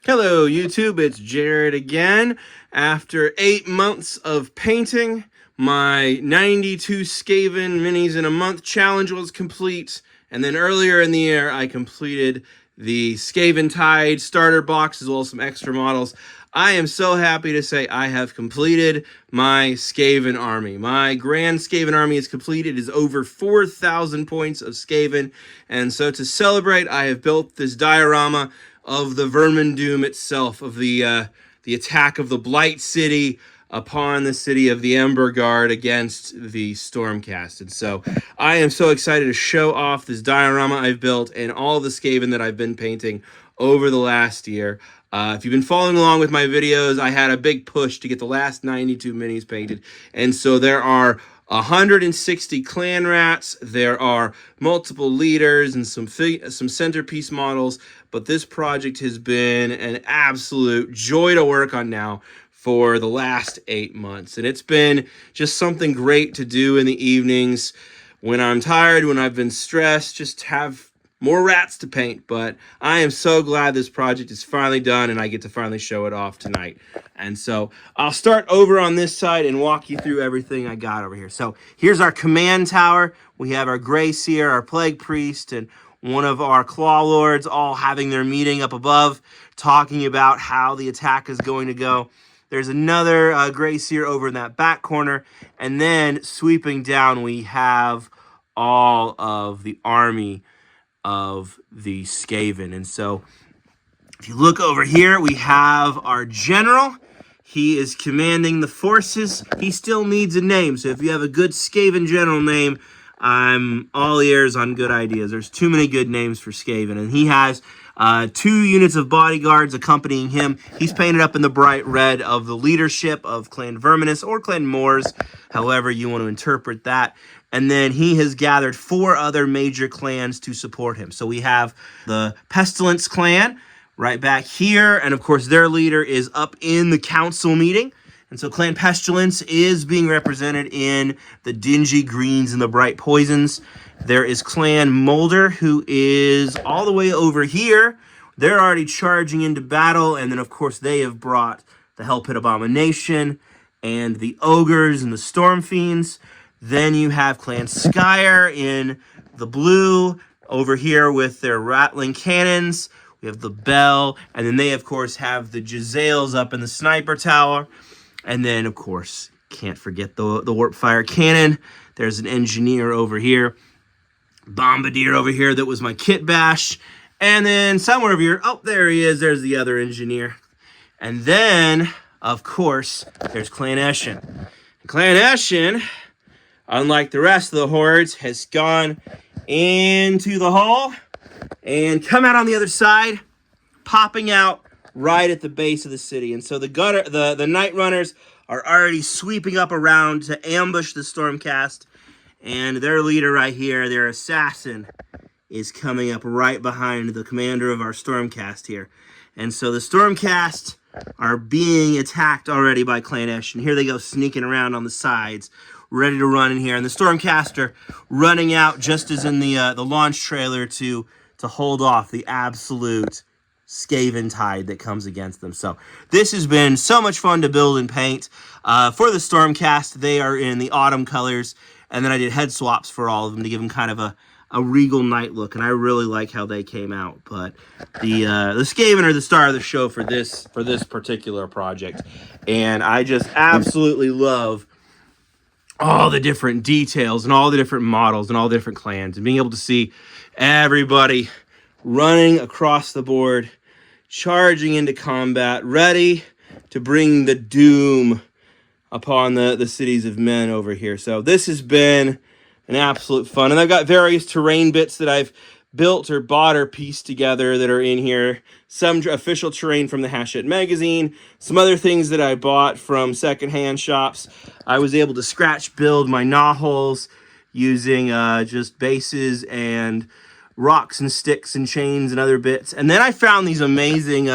Hello YouTube, it's Jared again. After 8 months of painting, my 92 Skaven Minis in a Month challenge was complete, and then earlier in the year I completed the Skaventide starter box as well as some extra models. I am so happy to say I have completed my Skaven army. My Grand Skaven army is complete. It is over 4,000 points of Skaven, and so to celebrate I have built this diorama of the Vermin Doom itself, of the attack of the Blight City upon the city of the Ember Guard against the Stormcast. And so I am so excited to show off this diorama I've built and all the Skaven that I've been painting over the last year. If you've been following along with my videos, I had a big push to get the last 92 minis painted. And so there are 160 clan rats, there are multiple leaders and some centerpiece models, but this project has been an absolute joy to work on now for the last 8 months. And it's been just something great to do in the evenings when I'm tired, when I've been stressed, just have more rats to paint. But I am so glad this project is finally done and I get to finally show it off tonight. And so I'll start over on this side and walk you through everything I got over here. So here's our command tower. We have our Grey Seer, our Plague Priest, and one of our Claw Lords all having their meeting up above, talking about how the attack is going to go. There's another Grey Seer over in that back corner. And then sweeping down, we have all of the army of the Skaven. And so if you look over here, we have our general. He is commanding the forces. He still needs a name. So if you have a good Skaven general name, I'm all ears on good ideas. There's too many good names for Skaven. And he has 2 units of bodyguards accompanying him. He's painted up in the bright red of the leadership of Clan Verminus or Clan Moors, however you want to interpret that. And then he has gathered 4 other major clans to support him. So we have the Pestilence clan right back here. And of course, their leader is up in the council meeting. And so Clan Pestilence is being represented in the dingy greens and the bright poisons. There is Clan Molder, who is all the way over here. They're already charging into battle. And then, of course, they have brought the Hell Pit Abomination and the Ogres and the Storm Fiends. Then you have Clan Skyer in the blue over here with their rattling cannons. We have the Bell. And then they, of course, have the Jezzails up in the Sniper Tower. And then, of course, can't forget the Warp Fire Cannon. There's an Engineer over here. Bombardier over here that was my kit bash. And then somewhere over here, oh, there he is. There's the other Engineer. And then, of course, there's Clan Eshin. Clan Eshin, unlike the rest of the hordes, has gone into the hall and come out on the other side, popping out right at the base of the city. And so the Night Runners are already sweeping up around to ambush the Stormcast. And their leader right here, their assassin, is coming up right behind the commander of our Stormcast here. And so the Stormcast are being attacked already by Clan Esh. And here they go sneaking around on the sides, ready to run in here. And the Stormcast are running out just as in the launch trailer to hold off the absolute Skaventide that comes against them. So this has been so much fun to build and paint. For the Stormcast, they are in the autumn colors, and then I did head swaps for all of them to give them kind of a regal night look, and I really like how they came out. But the Skaven are the star of the show for this particular project, and I just absolutely love all the different details and all the different models and all the different clans, and being able to see everybody running across the board, charging into combat, ready to bring the doom upon the cities of men over here. So this has been an absolute fun. And I've got various terrain bits that I've built or bought or pieced together that are in here. Some official terrain from the Hachette magazine. Some other things that I bought from secondhand shops. I was able to scratch build my gnaw holes using just bases and rocks and sticks and chains and other bits. And then I found these amazing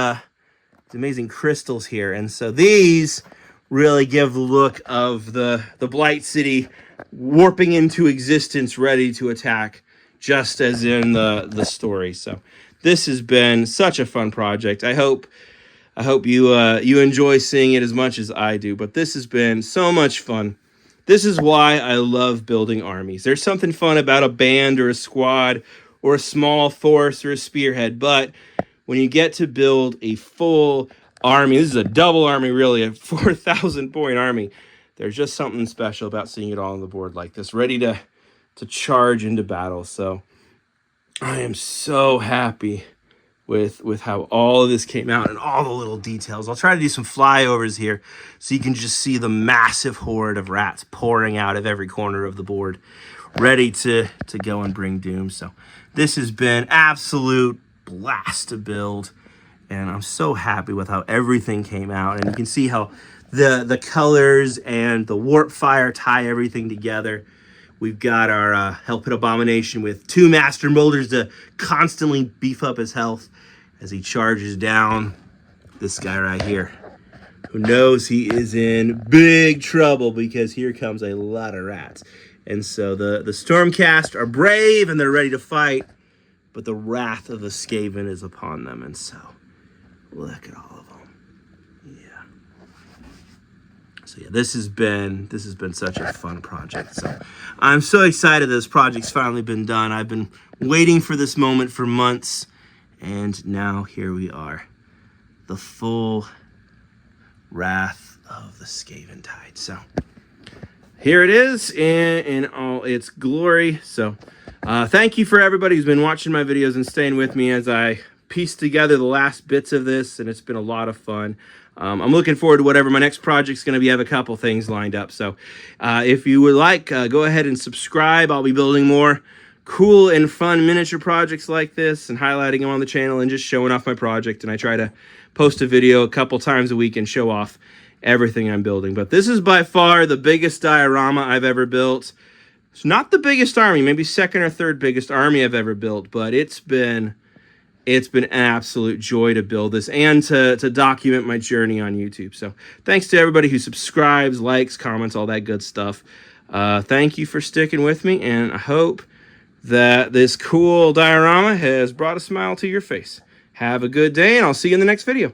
crystals here. And so these really give the look of the Blight City warping into existence, ready to attack, just as in the story. So this has been such a fun project. I hope I hope you you enjoy seeing it as much as I do. But this has been so much fun. This is why I love building armies. There's something fun about a band or a squad or a small force or a spearhead, but when you get to build a full army, this is a double army really, a 4,000 point army, there's just something special about seeing it all on the board like this, ready to charge into battle. So I am so happy with how all of this came out and all the little details. I'll try to do some flyovers here so you can just see the massive horde of rats pouring out of every corner of the board, ready to go and bring doom. So this has been absolute blast to build, and I'm so happy with how everything came out. And you can see how the colors and the warp fire tie everything together. We've got our Hellpit Abomination with 2 Master Molders to constantly beef up his health as he charges down this guy right here, who knows he is in big trouble because here comes a lot of rats. And so the Stormcast are brave and they're ready to fight, but the wrath of the Skaven is upon them. And so look at all of them. Yeah. So yeah, this has been such a fun project. So I'm so excited this project's finally been done. I've been waiting for this moment for months, and now here we are. The full wrath of the Skaventide. So here it is in all its glory. So thank you for everybody who's been watching my videos and staying with me as I piece together the last bits of this, and it's been a lot of fun. I'm looking forward to whatever my next project's going to be. I have a couple things lined up. So if you would like, go ahead and subscribe. I'll be building more cool and fun miniature projects like this and highlighting them on the channel and just showing off my project. And I try to post a video a couple times a week and show off everything I'm building. But this is by far the biggest diorama I've ever built. It's not the biggest army, maybe second or third biggest army I've ever built, but it's been an absolute joy to build this and to document my journey on YouTube. So thanks to everybody who subscribes, likes, comments, all that good stuff. Thank you for sticking with me, and I hope that this cool diorama has brought a smile to your face. Have a good day, and I'll see you in the next video.